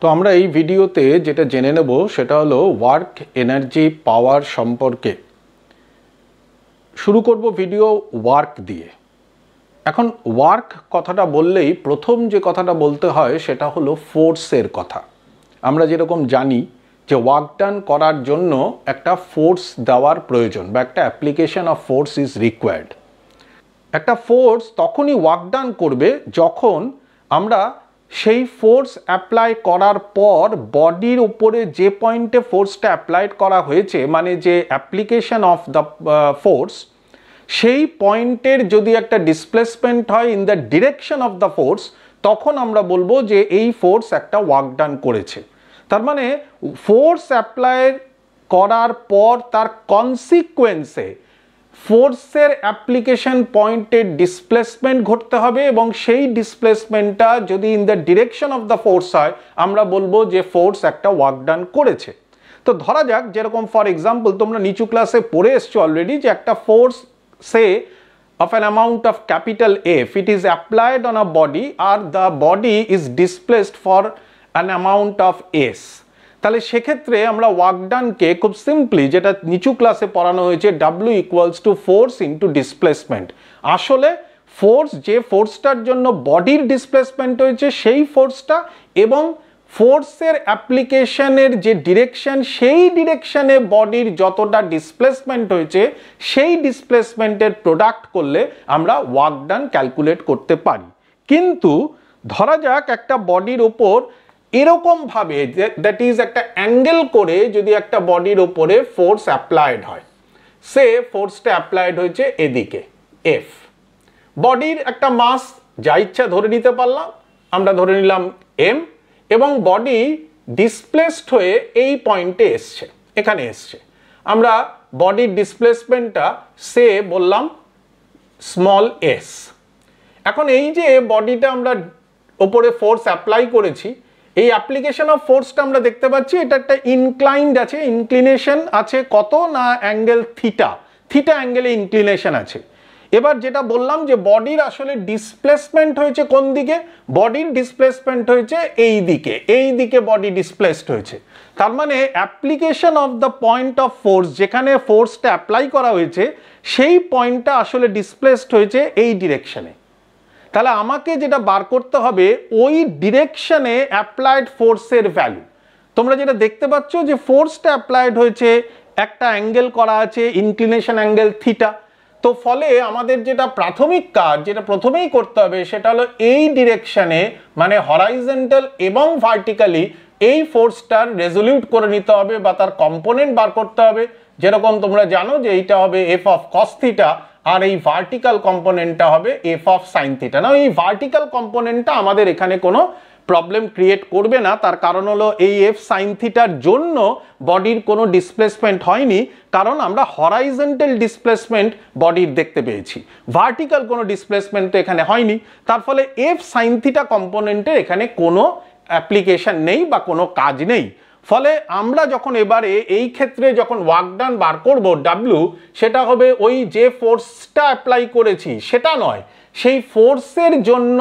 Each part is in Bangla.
তো আমরা এই ভিডিওতে যেটা জেনে নেব সেটা হলো ওয়ার্ক এনার্জি পাওয়ার সম্পর্কে। শুরু করব ভিডিও ওয়ার্ক দিয়ে। এখন ওয়ার্ক কথাটা বললেই প্রথম যে কথাটা বলতে হয় সেটা হলো ফোর্সের কথা। আমরা যেরকম জানি যে ওয়ার্ক ডান করার জন্য একটা ফোর্স দেওয়ার প্রয়োজন বা একটা application of force is required. একটা ফোর্স তখনই ওয়ার্ক ডান করবে যখন আমরা সেই ফোর্স অ্যাপ্লাই করার পর বডির উপরে যে পয়েন্টে ফোর্সটা অ্যাপ্লাইড করা হয়েছে, মানে যে অ্যাপ্লিকেশন অফ দ্য ফোর্স, সেই পয়েন্টের যদি একটা ডিসপ্লেসমেন্ট হয় in the direction of the force, তখন আমরা বলবো যে এই ফোর্স একটা ওয়ার্ক ডান করেছে। তার মানে ফোর্স অ্যাপ্লাই করার পর তার কনসিকুয়েন্সে ফোর্সের অ্যাপ্লিকেশন পয়েন্টের ডিসপ্লেসমেন্ট ঘটতে হবে এবং সেই ডিসপ্লেসমেন্টটা যদি in the direction of the force হয় আমরা বলবো যে ফোর্স একটা ওয়ার্ক ডান করেছে। তো ধরা যাক, যেরকম ফর এক্সাম্পল তোমরা নিচু ক্লাসে পড়ে এসছো অলরেডি, যে একটা force say of an amount of capital F, it is applied on a body or the body is displaced for an amount of S. তাহলে সেক্ষেত্রে আমরা ওয়ার্ক ডানকে খুব সিম্পলি, যেটা নিচু ক্লাসে পড়ানো হয়েছে, W equals to force into displacement. আসলে ফোর্স, যে ফোর্সটার জন্য বডির ডিসপ্লেসমেন্ট হয়েছে সেই ফোর্সটা এবং ফোর্সের অ্যাপ্লিকেশনের যে ডিরেকশন, সেই ডিরেকশনে বডির যতটা ডিসপ্লেসমেন্ট হয়েছে সেই ডিসপ্লেসমেন্টের প্রোডাক্ট করলে আমরা ওয়ার্ক ডান ক্যালকুলেট করতে পারি। কিন্তু ধরা যাক একটা বডির ওপর এরকমভাবে, দ্যাট ইজ একটা অ্যাঙ্গেল করে যদি একটা বডির ওপরে ফোর্স অ্যাপ্লাইড হয়, সে ফোর্সটা অ্যাপ্লাইড হয়েছে এদিকে এফ, বডির একটা মাস যা ইচ্ছা ধরে নিতে পারলাম, আমরা ধরে নিলাম এম, এবং বডি ডিসপ্লেসড হয়ে এই পয়েন্টে এসছে, এখানে এসছে। আমরা বডির ডিসপ্লেসমেন্টটা সে বললাম স্মল এস। এখন এই যে বডিটা আমরা ওপরে ফোর্স অ্যাপ্লাই করেছি, এই অ্যাপ্লিকেশন অফ ফোর্সটা আমরা দেখতে পাচ্ছি এটা একটা ইনক্লাইন্ড আছে, ইনক্লিনেশন আছে কত না অ্যাঙ্গেল থিটা, থিটা অ্যাঙ্গেলে ইনক্লিনেশন আছে। এবার যেটা বললাম যে বডির আসলে ডিসপ্লেসমেন্ট হয়েছে কোন দিকে, বডির ডিসপ্লেসমেন্ট হয়েছে এই দিকে, এই দিকে বডি ডিসপ্লেসড হয়েছে। তার মানে application of the point of force, যেখানে ফোর্সটা অ্যাপ্লাই করা হয়েছে সেই পয়েন্টটা আসলে ডিসপ্লেসড হয়েছে এই ডিরেকশনে। তাহলে আমাকে যেটা বার করতে হবে ওই ডিরেকশনে অ্যাপ্লাইড ফোর্সের ভ্যালু। তোমরা যেটা দেখতে পাচ্ছ যে ফোর্সটা অ্যাপ্লাইড হয়েছে, একটা অ্যাঙ্গেল করা আছে, ইনক্লিনেশন অ্যাঙ্গেল থিটা। তো ফলে আমাদের যেটা প্রাথমিক কাজ, যেটা প্রথমেই করতে হবে সেটা হলো এই ডিরেকশনে, মানে হরাইজন্টাল এবং ভার্টিক্যালি এই ফোর্সটার রেজলিউট করে নিতে হবে বা তার কম্পোনেন্ট বার করতে হবে। যেরকম তোমরা জানো যে এইটা হবে এফ অফ কস থিটা আর এই ভার্টিক্যাল কম্পোনেন্টটা হবে এফ অফ সাইন থিটা। না, এই ভার্টিক্যাল কম্পোনেন্টটা আমাদের এখানে কোনো প্রবলেম ক্রিয়েট করবে না, তার কারণ হলো এই এফ সাইন থিটার জন্য বডির কোনো ডিসপ্লেসমেন্ট হয়নি, কারণ আমরা হরাইজন্টাল ডিসপ্লেসমেন্ট বডির দেখতে পেয়েছি, ভার্টিক্যাল কোনো ডিসপ্লেসমেন্ট তো এখানে হয়নি। তার ফলে এফ সাইন থিটা কম্পোনেন্টের এখানে কোনো অ্যাপ্লিকেশন নেই বা কোনো কাজ নেই। ফলে আমরা যখন এবারে এই ক্ষেত্রে যখন ওয়ার্ক ডান বার করব ডাব্লিউ, সেটা হবে ওই যে ফোর্সটা অ্যাপ্লাই করেছি সেটা নয়, সেই ফোর্সের জন্য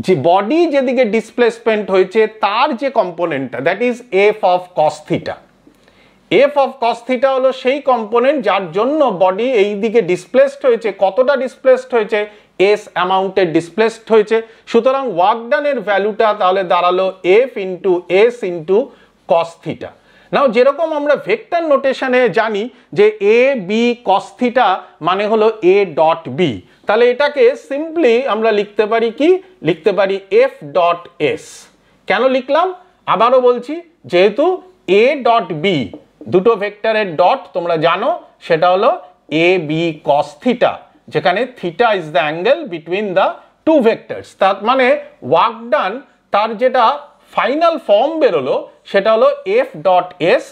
যে বডি যেদিকে ডিসপ্লেসমেন্ট হয়েছে তার যে কম্পোনেন্টটা, that is F of cos theta. F of cos theta হলো সেই কম্পোনেন্ট যার জন্য বডি এই দিকে ডিসপ্লেসড হয়েছে। কতটা ডিসপ্লেসড হয়েছে? এস অ্যামাউন্টের ডিসপ্লেসড হয়েছে। সুতরাং ওয়ার্ক ডানের ভ্যালুটা তাহলে দাঁড়ালো F into S into cos theta. Now যেরকম আমরা ভেক্টর নোটেশনে জানি যে এ বি কস থিটা মানে হলো এ ডট বি, তাহলে এটাকে সিম্পলি আমরা লিখতে পারি কি, লিখতে পারি এফ ডট এস। কেন লিখলাম আবারও বলছি, যেহেতু এ ডট বি দুটো ভেক্টরের ডট তোমরা জানো, সেটা হলো এ বি কস থিটা, যেখানে theta is the angle between the two vectors. তার মানে ওয়ার্ক ডান তার যেটা ফাইনাল ফর্ম বেরোলো সেটা হলো এফ ডট এস।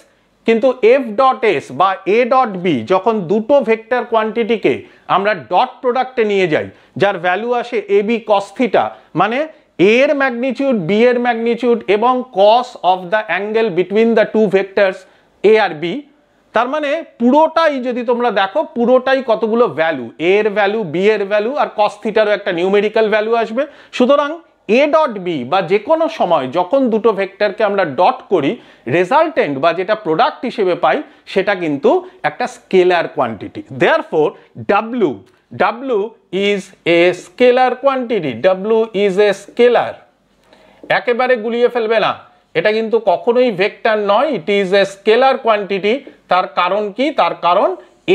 কিন্তু এফ ডট এস বা এ ডট বি যখন দুটো ভেক্টর কোয়ান্টিটিকে আমরা ডট প্রোডাক্টে নিয়ে যাই, যার ভ্যালু আসে এ বি কস থিটা, মানে এ এর ম্যাগনিটিউড, বি এর ম্যাগনিটিউড এবং cos of the angle between the two vectors A আর বি, তার মানে পুরোটাই যদি তোমরা দেখো পুরোটাই কতগুলো ভ্যালু, এ এর ভ্যালু, বি এর ভ্যালু আর কস থিটারও একটা নিউমেরিক্যাল ভ্যালু আসবে। সুতরাং এ ডট বি বা যে কোনো সময় যখন দুটো ভেক্টরকে আমরা ডট করি রেজাল্টেন্ট বা যেটা প্রোডাক্ট হিসেবে পাই সেটা কিন্তু একটা scalar quantity. Therefore W is a scalar quantity, W is a scalar. একেবারে গুলিয়ে ফেলবে না, এটা কিন্তু কখনোই ভেক্টর নয়, it is a scalar quantity. তার কারণ কি? তার কারণ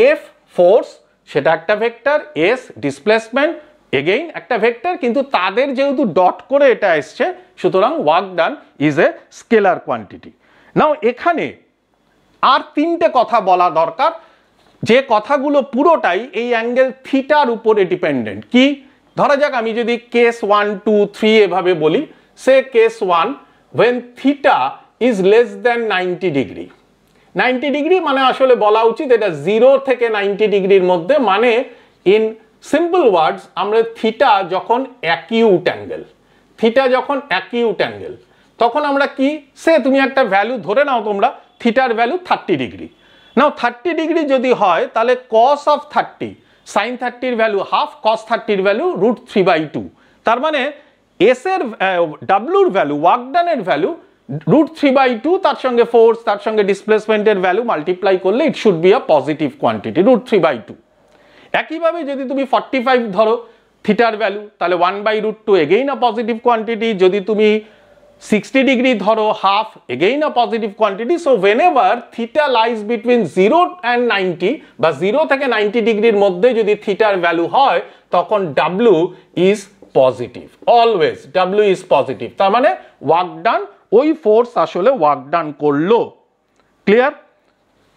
এফ ফোর্স সেটা একটা ভেক্টর, এস ডিসপ্লেসমেন্ট এগেইন একটা ভেক্টর, কিন্তু তাদের যেহেতু ডট করে এটা এসছে সুতরাং work done is a scalar quantity. Now এখানে আর তিনটে কথা বলা দরকার, যে কথাগুলো পুরোটাই এই অ্যাঙ্গেল থিটার উপরে ডিপেন্ডেন্ট। কি? ধরা যাক আমি যদি কেস 1 2 3 এভাবে বলি, সে case 1 when theta is less than 90 degree. 90 degree মানে আসলে বলা উচিত এটা 0 থেকে 90 ডিগ্রির মধ্যে, মানে ইন সিম্পল ওয়ার্ডস আমরা থিটা যখন অ্যাকিউট অ্যাঙ্গেল, থিটা যখন অ্যাকিউট অ্যাঙ্গেল তখন আমরা কি, সে তুমি একটা ভ্যালু ধরে নাও তোমরা, থিটার ভ্যালু 30 ডিগ্রি। নাও 30 ডিগ্রি যদি হয় তাহলে cos অফ 30 sin 30 এর ভ্যালু হাফ, cos 30 এর ভ্যালু √3/2। তার মানে এস এর ডাব্লুর ভ্যালু, ওয়ার্ক ডানের ভ্যালু √3/2, তার সঙ্গে ফোর্স, তার সঙ্গে ডিসপ্লেসমেন্টের ভ্যালু মাল্টিপ্লাই করলে it should be a positive quantity √3/2। একইভাবে যদি তুমি 45 ধরো থিটার ভ্যালু তাহলে 1/√2 এগেইন আ পজিটিভ কোয়ান্টিটি। যদি তুমি 60 ডিগ্রি ধরো half, again a positive quantity. So whenever theta lies between 0 and 90 বা 0 থেকে 90 ডিগ্রির মধ্যে যদি থিটার ভ্যালু হয় তখন W is positive, always W is positive. তার মানে ওয়ার্ক ডান, ওই ফোর্স আসলে ওয়ার্ক ডান করলো। ক্লিয়ার?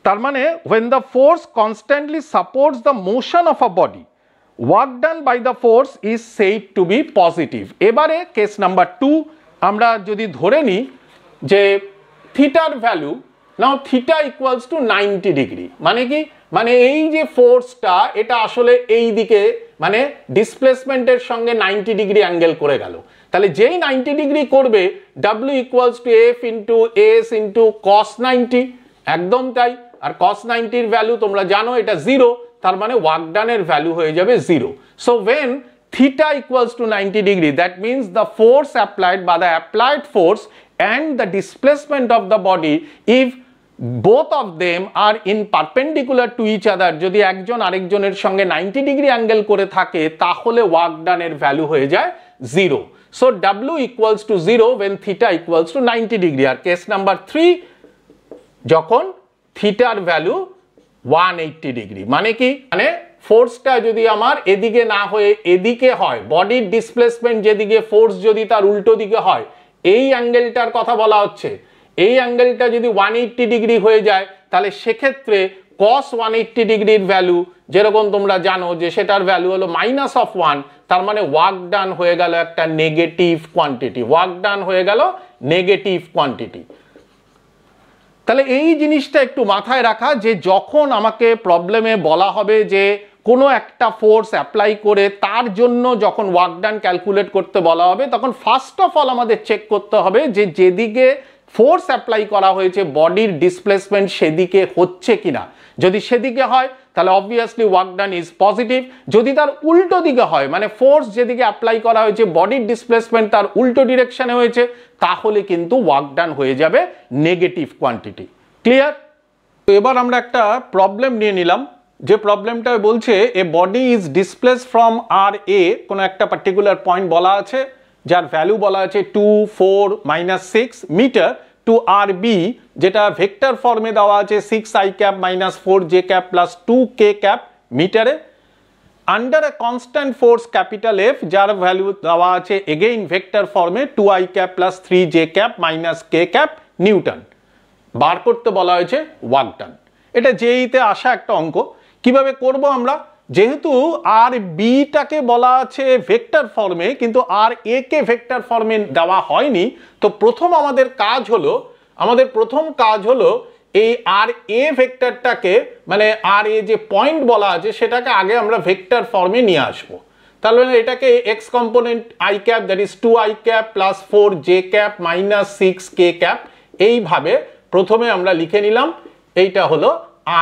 তার মানে when the force constantly supports the motion of a body, work done by the force is said to be positive। এবারে কেস নাম্বার 2 আমরা যদি ধরে নিই যে থিটার value, now theta equals to 90 degree, মানে কি, মানে এই যে ফোর্সটা এটা আসলে এই দিকে মানে ডিসপ্লেসমেন্টের সঙ্গে 90 ডিগ্রি অ্যাঙ্গেল করে গেল। তাহলে যেই 90 ডিগ্রি করবে W equals two F into S into cos 90, একদম তাই। আর cos 90 এর ভ্যালু তোমরা জানো এটা 0, তার মানে ওয়ার্ক ডানের ভ্যালু হয়ে যাবে 0। So when theta equals to 90 degree, that means the force applied by the applied force and the displacement of the body, if both of them are in perpendicular to each other, যদি একজন আরেকজনের সঙ্গে 90 ডিগ্রি অ্যাঙ্গেল করে থাকে তাহলে ওয়ার্ক ডানের ভ্যালু হয়ে যায় 0। So W equals to 0 when theta equals to 90 degree. আর কেস নাম্বার 3 যখন থিটার ভ্যালু 180 ডিগ্রি, মানে কি, মানে ফোর্সটা যদি আমার এদিকে না হয়ে এদিকে হয়, বডির ডিসপ্লেসমেন্ট যেদিকে, ফোর্স যদি তার উল্টো দিকে হয়, এই অ্যাঙ্গেলটার কথা বলা হচ্ছে। এই অ্যাঙ্গেলটা যদি 180 ডিগ্রি হয়ে যায় তাহলে সেক্ষেত্রে cos 180 ডিগ্রির ভ্যালু যেরকম তোমরা জানো যে সেটার ভ্যালু হলো -1, তার মানে ওয়ার্ক ডান হয়ে গেল একটা নেগেটিভ কোয়ান্টিটি, ওয়ার্ক ডান হয়ে গেল নেগেটিভ কোয়ান্টিটি। তাহলে এই জিনিসটা একটু মাথায় রাখা যে যখন আমাকে প্রবলেমে বলা হবে যে কোনো একটা ফোর্স অ্যাপ্লাই করে তার জন্য যখন ওয়ার্ক ডান ক্যালকুলেট করতে বলা হবে তখন ফার্স্ট অফ অল আমাদের চেক করতে হবে যে যেদিকে ফোর্স অ্যাপ্লাই করা হয়েছে বডির ডিসপ্লেসমেন্ট সেদিকে হচ্ছে কিনা। যদি সেদিকে হয় তাহলে obviously work done is positive. যদি তার উল্টো দিকে হয়, মানে ফোর্স যেদিকে অ্যাপ্লাই করা হয়েছে বডির ডিসপ্লেসমেন্ট তার উল্টো ডিরেকশনে হয়েছে, তাহলে কিন্তু ওয়ার্ক ডান হয়ে যাবে নেগেটিভ কোয়ান্টিটি। ক্লিয়ার? তো এবার আমরা একটা প্রবলেম নিয়ে নিলাম, যে প্রবলেমটা বলছে এ বডি ইজ ডিসপ্লেস ফ্রম আর এ, কোনো একটা পার্টিকুলার পয়েন্ট বলা আছে যার ভ্যালু বলা আছে 2 4 -6 মিটার টু আর বি, যেটা ভেক্টর ফর্মে দেওয়া আছে 6i cap -4j cap plus 2k cap মিটারে, under a constant force capital F যার ভ্যালু দেওয়া আছে এগেইন ভেক্টর ফর্মে 2i cap plus 3j cap -k cap newton. বার করতে বলা হয়েছে ওয়ার্ক ডান। এটা জেইতে আসা একটা অঙ্ক। কিভাবে করব আমরা? যেহেতু আর বিটাকে বলা আছে ভেক্টর ফর্মে কিন্তু আর এ কে ভেক্টর ফর্মে দেওয়া হয়নি, তো আমাদের প্রথম কাজ হলো এই আর এ ভেক্টরটাকে, মানে আর এ যে পয়েন্ট বলা আছে সেটাকে আগে আমরা ভেক্টর ফর্মে নিয়ে আসবো। তাহলে এটাকে x component I cap that is 2i cap plus 4j cap -6k cap, এইভাবে প্রথমে আমরা লিখে নিলাম। এইটা হলো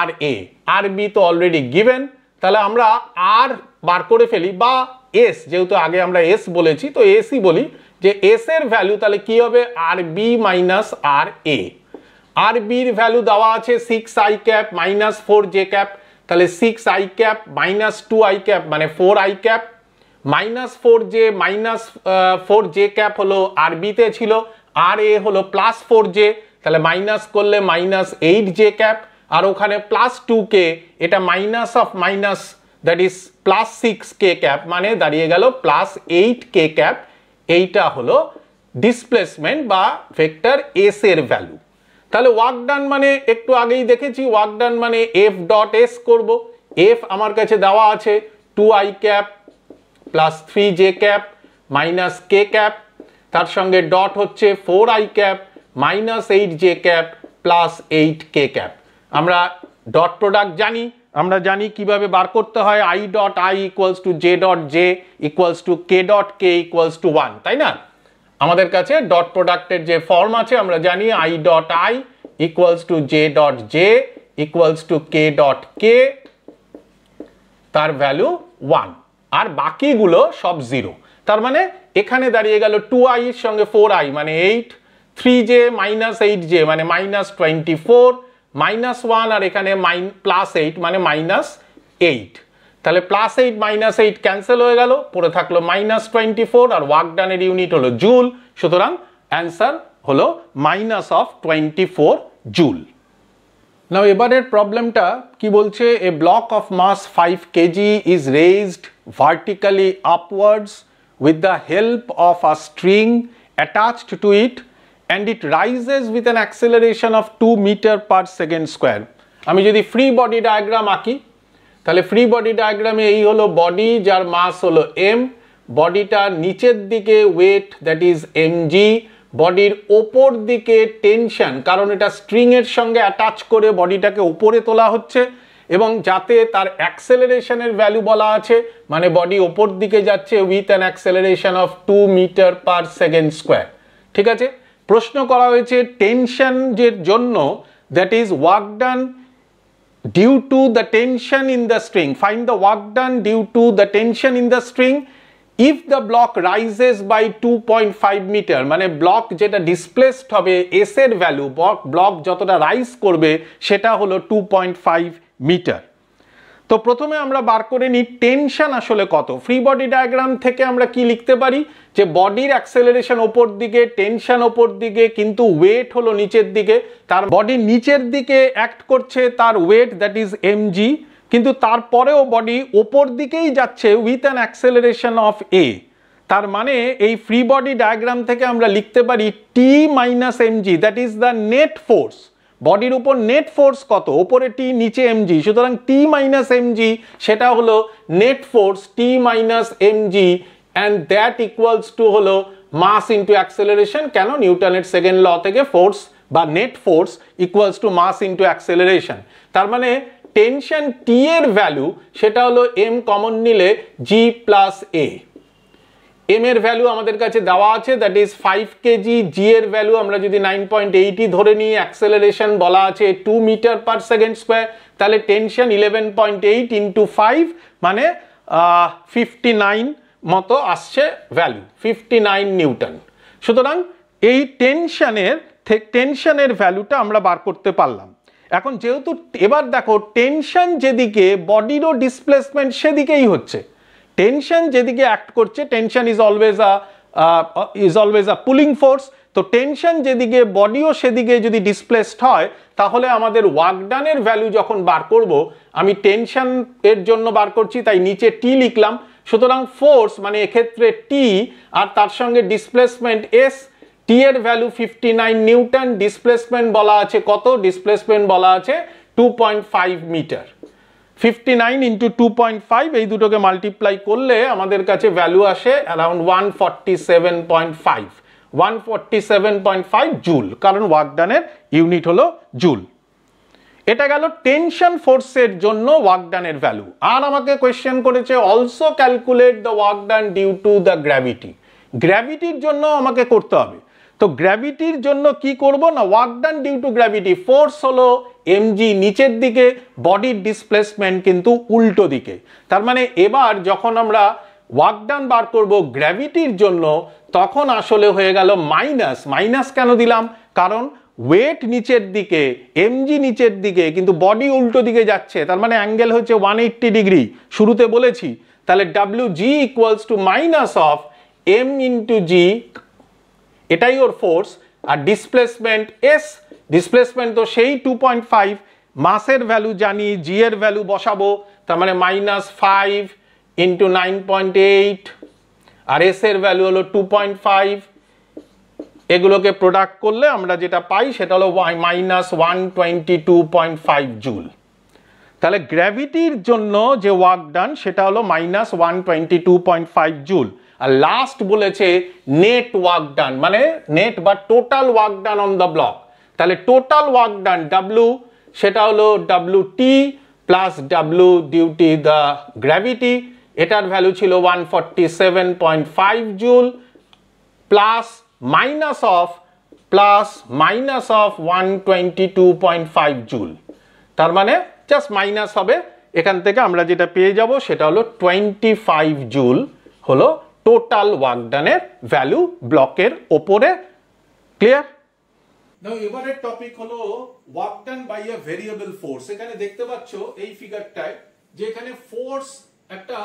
আর এ। আর বি তো অলরেডি গিভেন, তাহলে আমরা আর বার করে ফেলি, বা এস, যেহেতু আগে আমরা এস বলেছি তো এসই বলি, যে এস এর ভ্যালু তাহলে কি হবে আর বি মাইনাস আর এ। আর বির ভ্যালু দেওয়া আছে 6i cap minus 4j cap, তাহলে 6i cap minus 2i cap মানে 4i cap, minus 4j minus 4j cap হলো আর বিতে ছিল, আর এ হলো প্লাস 4j, তাহলে মাইনাস করলে মাইনাস 8j ক্যাপ, আর ওখানে প্লাস 2k, এটা minus of minus that is plus 6k cap, মানে দাঁড়িয়ে গেল প্লাস 8k ক্যাপ। এইটা হলো ডিসপ্লেসমেন্ট বা ভেক্টর এস এর ভ্যালু। তাহলে ওয়ার্ক ডান মানে একটু আগেই দেখেছি, ওয়ার্ক ডান মানে এফ ডট এস করব। এফ আমার কাছে দেওয়া আছে 2i cap plus 3j cap minus K cap, তার সঙ্গে ডট হচ্ছে 4i cap minus 8j cap plus 8k cap. আমরা ডট প্রোডাক্ট জানি, আমরা জানি কিভাবে বার করতে হয়, i dot i equals to j dot j equals to k dot k equals to 1, তাই না? আমাদের কাছে ডট প্রোডাক্টের যে ফর্ম আছে আমরা জানি i dot i equals to j dot j equals to k dot k, তার ভ্যালু 1, আর বাকিগুলো সব 0। তার মানে এখানে দাঁড়িয়ে গেল 2i এর সঙ্গে 4i মানে 8, 3j মাইনাস 8j মানে মাইনাস 24, মাইনাস 1 আর এখানে প্লাস 8 মানে মাইনাস 8, তাহলে প্লাস 8 মাইনাস 8 ক্যান্সেল হয়ে গেল, পড়ে থাকলো মাইনাস 24, আর ওয়ার্ক ডানের ইউনিট হলো জুল, সুতরাং অ্যান্সার হলো মাইনাস অফ 24 জুল। নাও এবারের প্রবলেমটা কি বলছে, a block of mass 5 kg is raised vertically upwards with the help of a string attached to it and it rises with an acceleration of 2 meter per second square। আমি যদি ফ্রি বডি ডায়াগ্রাম আঁকি, তাহলে ফ্রি বডি ডায়াগ্রামে এই হলো বডি যার মাস হলো m, বডিটার নিচের দিকে ওয়েট দ্যাট ইজ mg, বডির ওপর দিকে টেনশন, কারণ এটা স্ট্রিং এর সঙ্গে অ্যাটাচ করে বডিটাকে উপরে তোলা হচ্ছে, এবং যাতে তার অ্যাক্সেলারেশনের ভ্যালু বলা আছে মানে বডি ওপর দিকে যাচ্ছে with an acceleration of 2 metre per second square. ঠিক আছে, প্রশ্ন করা হয়েছে টেনশনের জন্য that is work done due to the tension in the string, find the work done due to the tension in the string if the block rises by 2.5 metre, মানে ব্লক যেটা ডিসপ্লেসড হবে এস এর ভ্যালু, ব্লক যতটা রাইজ করবে সেটা হলো 2.5 মিটার। তো প্রথমে আমরা বার করে নিই টেনশন আসলে কত। ফ্রি বডি ডায়াগ্রাম থেকে আমরা কি লিখতে পারি, যে বডির অ্যাক্সেলারেশন ওপর দিকে, টেনশন ওপর দিকে, কিন্তু ওয়েট হলো নিচের দিকে, তার বডি নিচের দিকে অ্যাক্ট করছে, তার ওয়েট দ্যাট ইজ mg, কিন্তু তারপরেও বডি ওপর দিকেই যাচ্ছে with an acceleration of a। তার মানে এই ফ্রি বডি ডায়াগ্রাম থেকে আমরা লিখতে পারি t minus mg that is the net force. বডির উপর নেট ফোর্স কত, ওপরে টি নিচে mg, সুতরাং t মাইনাস mg সেটা হলো net force t minus mg, and that equals two হলো মাস ইন্টু অ্যাক্সেলারেশন। কেন, নিউটনের সেকেন্ড ল থেকে ফোর্স বা net force equals to mass into acceleration. তার মানে টেনশন টি এর ভ্যালু সেটা হলো m কমন নিলে g প্লাস a। m এর ভ্যালু আমাদের কাছে দেওয়া আছে দ্যাট ইজ 5 kg, g এর ভ্যালু আমরা যদি 9.80 ধরে নিই, অ্যাক্সেলারেশন বলা আছে 2 মিটার পার সেকেন্ড স্কোয়ার, তাহলে টেনশন 11.8 ইন্টু 5 মানে 59 মতো আসছে ভ্যালু, 59 নিউটন। সুতরাং এই টেনশনের ভ্যালুটা আমরা বার করতে পারলাম। এখন যেহেতু এবার দেখো টেনশন যেদিকে, বডিরও ডিসপ্লেসমেন্ট সেদিকেই হচ্ছে, টেনশন যেদিকে অ্যাক্ট করছে, tension is always a pulling force, তো টেনশন যেদিকে বডিও সেদিকে যদি ডিসপ্লেসড হয়, তাহলে আমাদের ওয়ার্ক ডানের ভ্যালু যখন বার করব, আমি টেনশন এর জন্য বার করছি তাই নিচে টি লিখলাম, সুতরাং ফোর্স মানে এক্ষেত্রে টি আর তার সঙ্গে ডিসপ্লেসমেন্ট এস, টি এর ভ্যালু 59 নিউটন, ডিসপ্লেসমেন্ট বলা আছে কত, ডিসপ্লেসমেন্ট বলা আছে 2.5 মিটার। 59 ইন্টু 2.5 এই দুটোকে মাল্টিপ্লাই করলে আমাদের কাছে ভ্যালু আসে অ্যারাউন্ড 147.5 জুল, কারণ ওয়ার্ক ডানের ইউনিট হলো জুল। এটা গেল টেনশন ফোর্সের জন্য ওয়ার্ক ডানের ভ্যালু। আর আমাকে কোয়েশ্চেন করেছে also calculate the work done due to the gravity. গ্র্যাভিটির জন্য আমাকে করতে হবে, তো গ্র্যাভিটির জন্য কি করব না, work done due to gravity, force হলো mg নিচের দিকে, বডির ডিসপ্লেসমেন্ট কিন্তু উল্টো দিকে। তার মানে এবার যখন আমরা ওয়ার্ক ডান বার করব গ্র্যাভিটির জন্য, তখন আসলে হয়ে গেল মাইনাস। মাইনাস কেন দিলাম? কারণ ওয়েট নিচের দিকে, এমজি নিচের দিকে, কিন্তু বডি উল্টো দিকে যাচ্ছে, তার মানে অ্যাঙ্গেল হচ্ছে 180 ডিগ্রি, শুরুতে বলেছি। তাহলে WG equals to minus of M into G, এটাই ওর ফোর্স। আর ডিসপ্লেসমেন্ট এস, ডিসপ্লেসমেন্ট তো সেই 2.5, মাসের ভ্যালু জানি, জি এর ভ্যালু বসাবো, তার মানে -5 ইন্টু 9.8, আর এস এর ভ্যালু হলো 2.5। এগুলোকে প্রোডাক্ট করলে আমরা যেটা পাই সেটা হলো -122.5 জুল। তাহলে গ্র্যাভিটির জন্য যে ওয়ার্ক ডান সেটা হলো -122.5 জুল। আর লাস্ট বলেছে নেট ওয়ার্ক ডান, মানে নেট বা total work done on the block. তাহলে টোটাল ওয়ার্ক ডান W, সেটা হলো WT plus W duty the gravity, এটার ভ্যালু ছিল 147.5 joule, plus minus of 122.5 joule. তার মানে জাস্ট মাইনাস হবে, এখান থেকে আমরা যেটা পেয়ে যাব সেটা হলো 25 জুল হলো টোটাল ওয়ার্ক ডানের ভ্যালু ব্লকের ওপরে। ক্লিয়ার? নাও এবারের টপিক হলো work done by a variable force. এখানে দেখতে পাচ্ছ এই ফিগারটায় যে এখানে ফোর্স একটা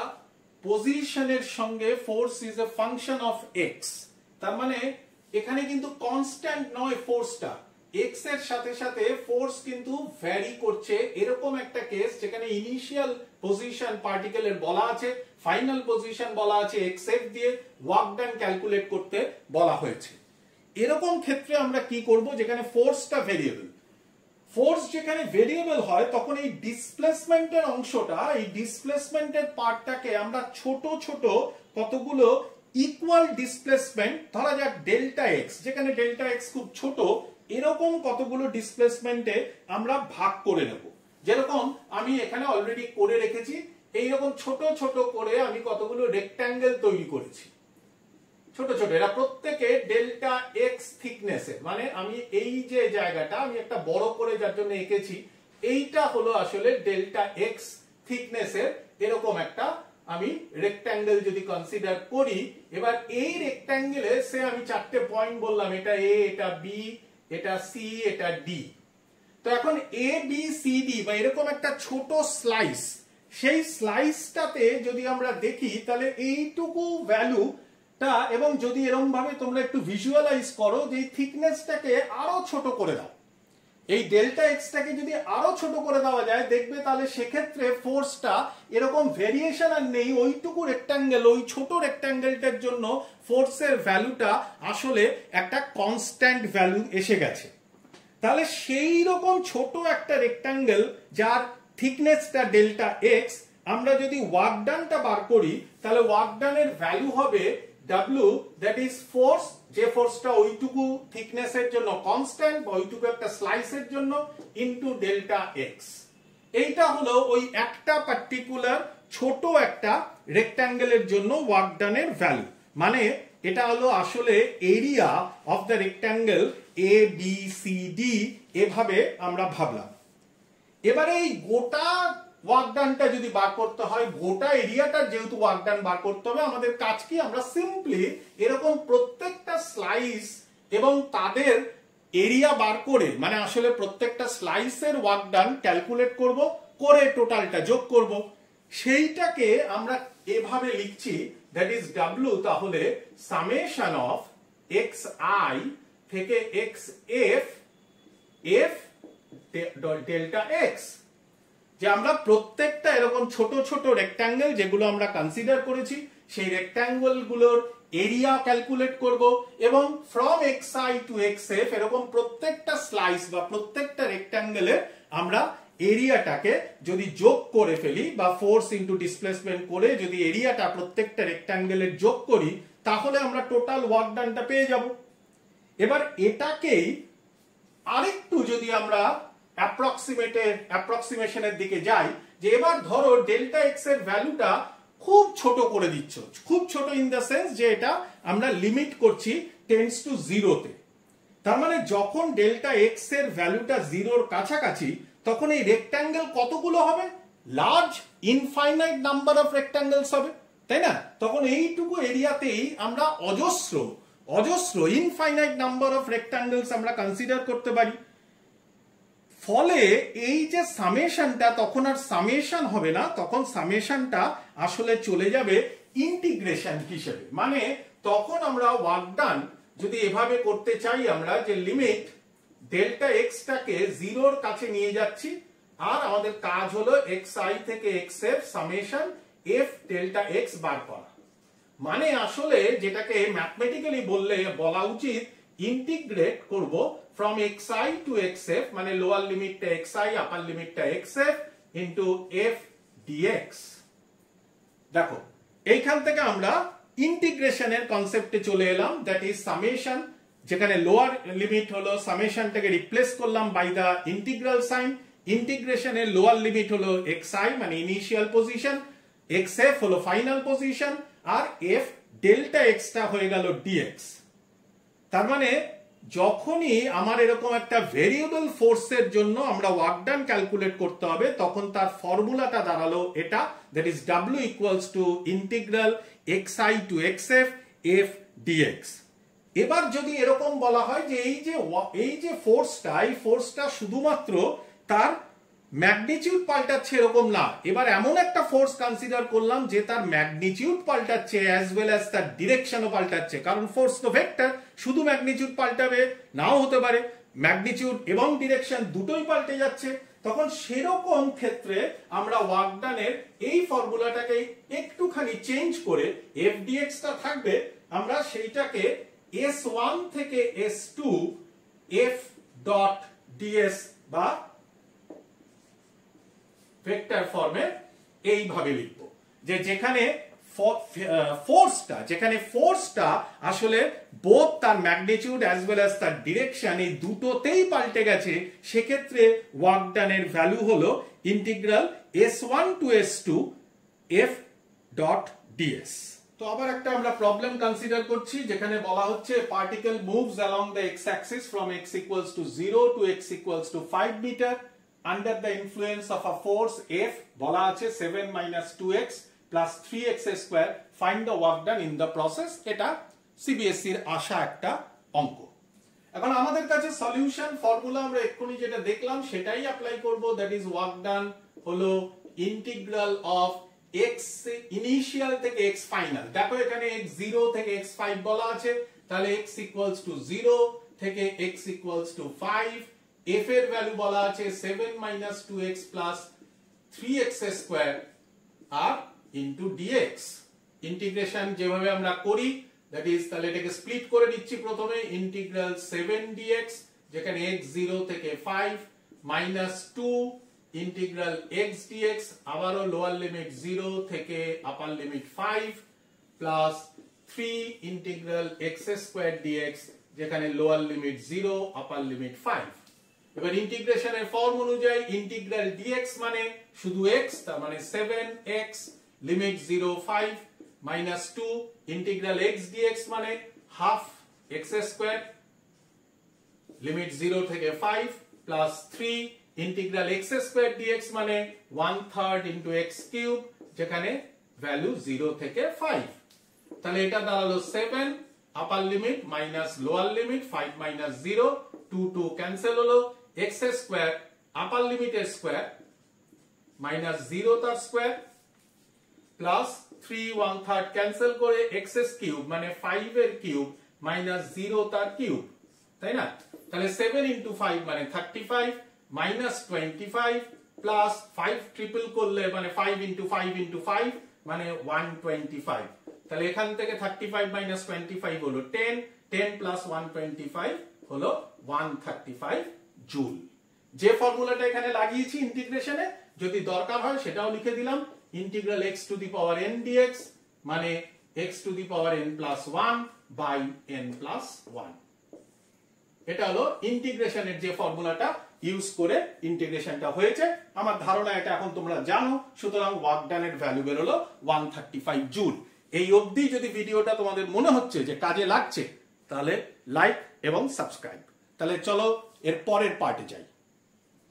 পজিশনের সঙ্গে force is a function of x. তার মানে এখানে কিন্তু কনস্ট্যান্ট নয় ফোর্সটা, এক্স এর সাথে সাথে ফোর্স কিন্তু ভ্যারি করছে। এরকম একটা কেস যেখানে ইনিশিয়াল পজিশন পার্টিকেলের বলা আছে, ফাইনাল পজিশন বলা আছে এক্স এফ দিয়ে, ওয়ার্ক ডান ক্যালকুলেট করতে বলা হয়েছে। এরকম ক্ষেত্রে আমরা কি করব, যেখানে ফোর্সটা ভেরিয়েবল, ফোর্স যেখানে ভেরিয়েবল হয় তখন এই ডিসপ্লেসমেন্টের অংশটা, এই ডিসপ্লেসমেন্টের পার্টটাকে আমরা ছোট ছোট কতগুলো ইকুয়াল ডিসপ্লেসমেন্ট, ধরা যাক ডেল্টা এক্স, যেখানে ডেল্টা এক্স খুব ছোট, এরকম কতগুলো ডিসপ্লেসমেন্টে আমরা ভাগ করে নেব। যেরকম আমি এখানে অলরেডি করে রেখেছি, এইরকম ছোট ছোট করে আমি কতগুলো রেক্ট্যাঙ্গেল তৈরি করেছি, ছোট ছোট, এরা প্রত্যেকে ডেল্টা এক্স থিকনেসের। মানে আমি এই যে জায়গাটা আমি একটা বড় করে যার জন্য এঁকেছি, এইটা হলো আসলে ডেল্টা এক্স থিকনেসের এরকম একটা আমি রেক্ট্যাঙ্গেল যদি কনসিডার করি। এবার এই রেক্ট্যাঙ্গেলে সে আমি চারটে পয়েন্ট বললাম, এটা এ, এটা বি, এটা সি, এটা ডি। তো এখন এ বি সি ডি বা এরকম একটা ছোট স্লাইস, সেই স্লাইসটাতে যদি আমরা দেখি তাহলে এইটুকু ভ্যালুটা, এবং যদি এরকম ভাবে তোমরা একটু ভিজুয়ালাইজ করো যে এই থিকনেসটাকে আরো ছোট করে দাও, এই ডেল্টা এক্সটাকে যদি আরো ছোট করে দেওয়া যায়, দেখবে তাহলে সেক্ষেত্রে ফোর্সটা এরকম ভেরিয়েশন আর নেই। ওইটুকু রেক্ট্যাঙ্গেল, ওই ছোট রেক্ট্যাঙ্গেলটার জন্য ফোর্সের ভ্যালুটা আসলে একটা কনস্ট্যান্ট ভ্যালু এসে গেছে। তাহলে সেই রকম ছোট একটা রেক্ট্যাঙ্গেল যার থিকনেসটা ডেল্টা এক্স, আমরা যদি ওয়ার্ক ডানটা বার করি তাহলে ওয়ার্ক ডানের ভ্যালু হবে W, that is ফোর্স, যে ফোর্সটা ওইটুকু থিকনেসের জন্য কনস্ট্যান্ট বা ওইটুকু একটা স্লাইসের জন্য, ইনটু ডেল্টা এক্স। এইটা হলো ওই একটা পার্টিকুলার ছোট একটা রেক্ট্যাঙ্গেলের জন্য ওয়ার্ক ডানের ভ্যালু। মানে এটা হলো আসলে area of the rectangle A B C D, এভাবে আমরা ভাবলাম। এবারে এই গোটা ওয়ার্ক ডানটা যদি বার করতে হয়, গোটা এরিয়াটার যেহেতু ওয়ার্ক ডান বার করতে হবে, আমাদের কাজ কি, আমরা সিম্পলি এরকম প্রত্যেকটা স্লাইস এবং তাদের এরিয়া বার করে, মানে আসলে প্রত্যেকটা স্লাইসের ওয়ার্ক ডান ক্যালকুলেট করব, করে টোটালটা যোগ করব। সেইটাকে আমরা এভাবে লিখছি, দ্যাট ইজ W, তাহলে সামেশন অফ এক্স আই থেকে X F, F delta x. যে আমরা প্রত্যেকটা এরকম ছোট ছোট রেক্ট্যাঙ্গেল যেগুলো আমরা কনসিডার করেছি, সেই রেক্ট্যাঙ্গেল গুলোর এরিয়া ক্যালকুলেট করব, এবং from X I to X F এরকম প্রত্যেকটা স্লাইস বা প্রত্যেকটা রেক্ট্যাঙ্গেলের আমরা এরিয়াটাকে যদি যোগ করে ফেলি, বা ফোর্স ইন্টু ডিসপ্লেসমেন্ট করে যদি এরিয়াটা প্রত্যেকটা রেক্ট্যাঙ্গেলের যোগ করি, তাহলে আমরা টোটাল ওয়ার্ক ডানটা পেয়ে যাব। এবার এটাকেই আরেকটু যদি আমরা অ্যাপ্রক্সিমেশনের দিকে যাই, যে এবার ধরো ডেল্টা এক্স এর ভ্যালুটা খুব ছোট করে দিচ্ছ, খুব ছোট ইন দ্য সেন্স যে এটা আমরা লিমিট করছি টেন্ডস টু 0 তে। তার মানে যখন ডেল্টা এক্স এর ভ্যালুটা 0-র কাছাকাছি, তখন এই রেক্ট্যাঙ্গেল কতগুলো হবে, লার্জ ইনফাইনাইট নাম্বার অফ রেক্ট্যাঙ্গেলস হবে, তাই না? তখন এইটুকু এরিয়াতেই আমরা অজস্র অজস্র ইনফাইনাইট নাম্বার অফ রেক্ট্যাঙ্গেলস আমরা কনসিডার করতে পারি। ফলে এই যে সামেশনটা তখন আর সামেশন হবে না, তখন সামেশনটা আসলে চলে যাবে ইন্টিগ্রেশন হিসেবে। মানে তখন আমরা ওয়ার্ক ডান যদি এভাবে করতে চাই আমরা যে লিমিট ডেল্টা এক্সটাকে জিরোর কাছে নিয়ে যাচ্ছি, আর আমাদের কাজ হলো এক্স আই থেকে X F summation F delta X বার করা। মানে আসলে যেটাকে ম্যাথমেটিক্যালি বলা উচিত ইন্টিগ্রেট করব from X I to X F, মানে লোয়ার লিমিটটা এক্স আই আপার লিমিটটা X F into F DX. দেখো এইখান থেকে আমরা ইন্টিগ্রেশনের কনসেপ্টে চলে এলাম, দ্যাট ইজ সামেশন, যেখানে লোয়ার লিমিট হলো সামেশনটাকে রিপ্লেস করলাম বাই দা ইন্টিগ্রাল সাইন। ইন্টিগ্রেশনের লোয়ার লিমিট হলো এক্স আই মানে ইনিশিয়াল পজিশন, এক্স এফ হলো ফাইনাল পজিশন, আর এফ ডেল্টা এক্সটা হয়ে গেল ডিএক্স। তার মানে যখনই আমার এরকম একটা ভেরিয়েবল ফোর্সের জন্য আমরা ওয়ার্ক ডান ক্যালকুলেট করতে হবে, তখন তার ফর্মুলাটা দাঁড়ালো এটা, that is W equals to integral X I to X F F DX. এবার যদি এরকম বলা হয় যে এই যে ফোর্সটা, এই ফোর্সটা শুধুমাত্র তার ম্যাগনিটিউড পাল্টাচ্ছে এরকম না, এবার এমন একটা ফোর্স কনসিডার করলাম যে তার ম্যাগনিটিউড পাল্টাচ্ছে অ্যাজ ওয়েল অ্যাজ তার ডিরেকশনও পাল্টাচ্ছে, কারণ ফোর্স তো ভেক্টর, শুধু ম্যাগনিটিউড পাল্টাবে নাও হতে পারে, ম্যাগনিটিউড এবং ডিরেকশন দুটোই পাল্টে যাচ্ছে। তখন সেরকম ক্ষেত্রে আমরা ওয়ার্ক ডানের এই ফর্মুলাটাকে একটুখানি চেঞ্জ করে এফ ডিএক্সটা থাকবে, আমরা সেইটাকে S1 থেকে S2 F ডট ds বা ভেক্টর ফর্মে এইভাবে লিখব, যে যেখানে ফোর্সটা আসলে বোথ তার ম্যাগনিটিউড অ্যাজ ওয়েল অ্যাজ তার ডিরেকশন এই দুটোতেই পাল্টে গেছে, সেক্ষেত্রে ওয়ার্ক ডানের ভ্যালু হলো integral S1 to S2 F dot ds। তো আবার একটা আমরা প্রবলেম কনসিডার করছি, যেখানে বলা হচ্ছে particle moves along the X axis from x equals to 0 to x equals to 5 metre under the influence of a force F, বলা আছে 7 minus 2x plus 3x square, find the work done in the process। এটা সিবিএসসি এর আসা একটা অঙ্ক। এখন আমাদের কাছে সলিউশন ফর্মুলা আমরা এক্ষুনি যেটা দেখলাম সেটাই অ্যাপ্লাই করব, দ্যাট ইজ ওয়ার্ক ডান হলো ইন্টিগ্রাল অফ x ইনিশিয়াল থেকে x ফাইনাল। দেখো এখানে x0 থেকে x5 বলা আছে, তাহলে x ইকুয়ালস টু 0 থেকে x ইকুয়ালস টু 5, f এর ভ্যালু বলা আছে 7 minus 2x plus 3x square আর ইনটু dx। ইন্টিগ্রেশন যেভাবে আমরা করি, দ্যাট ইজ, তাহলে এটাকে স্প্লিট করে দিচ্ছি প্রথমে, ইন্টিগ্রাল 7 dx, যেখানে x 0 থেকে 5 minus 2 ইন্টিগ্রাল x dx, আবারও লোয়ার লিমিট 0 থেকে আপার limit 5 plus 3 integral x square dx, যেখানে লোয়ার লিমিট 0 আপার লিমিট 5। এবার ইন্টিগ্রেশনের ফর্ম অনুযায়ী ইন্টিগ্রাল dx মানে শুধু x, তার মানে 7x limit 0 5 minus 2 integral x dx মানে হাফ x স্কয়ার লিমিট 0 থেকে 5 plus 3 integral x square dx মানে 1/3 ইনটু x কিউব, যেখানে ভ্যালু 0 থেকে 5। তাহলে এটা দাঁড়ালো 7 আপার limit minus lower limit 5 minus 0, 2 2 cancel হলো, x স্কয়ার আপার লিমিটের স্কয়ার মাইনাস 0 তার স্কয়ার প্লাস 3 1/3 ক্যান্সেল করে x কিউব মানে 5 এর কিউব মাইনাস 0 তার কিউব, তাই না? তাহলে 7 ইনটু 5 মানে 35 মাইনাস 25 প্লাস 5 ট্রিপল করলে মানে 5 ইনটু 5 ইনটু 5 মানে 125। তাহলে এখান থেকে 35 মাইনাস 25 হলো 10, 10 প্লাস 125 হলো 135 জুল। যে ফর্মুলাটা এখানে লাগিয়েছি ইন্টিগ্রেশনে, যদি দরকার হয় সেটাও লিখে দিলাম, integral x to the power n dx মানে x to the power n plus 1 by n plus 1। এটা হলো ইন্টিগ্রেশনের যে ফর্মুলাটা ইউজ করে ইন্টিগ্রেশনটা হয়েছে। আমার ধারণা এটা এখন তোমরা জানো, সুতরাং ওয়ার্ক ডানের ভ্যালু বের হলো 135 জুল। এই অবধি যদি ভিডিওটা তোমাদের মনে হচ্ছে যে কাজে লাগছে, তাহলে লাইক এবং সাবস্ক্রাইব। তাহলে চলো এর পরের পার্টে যাই।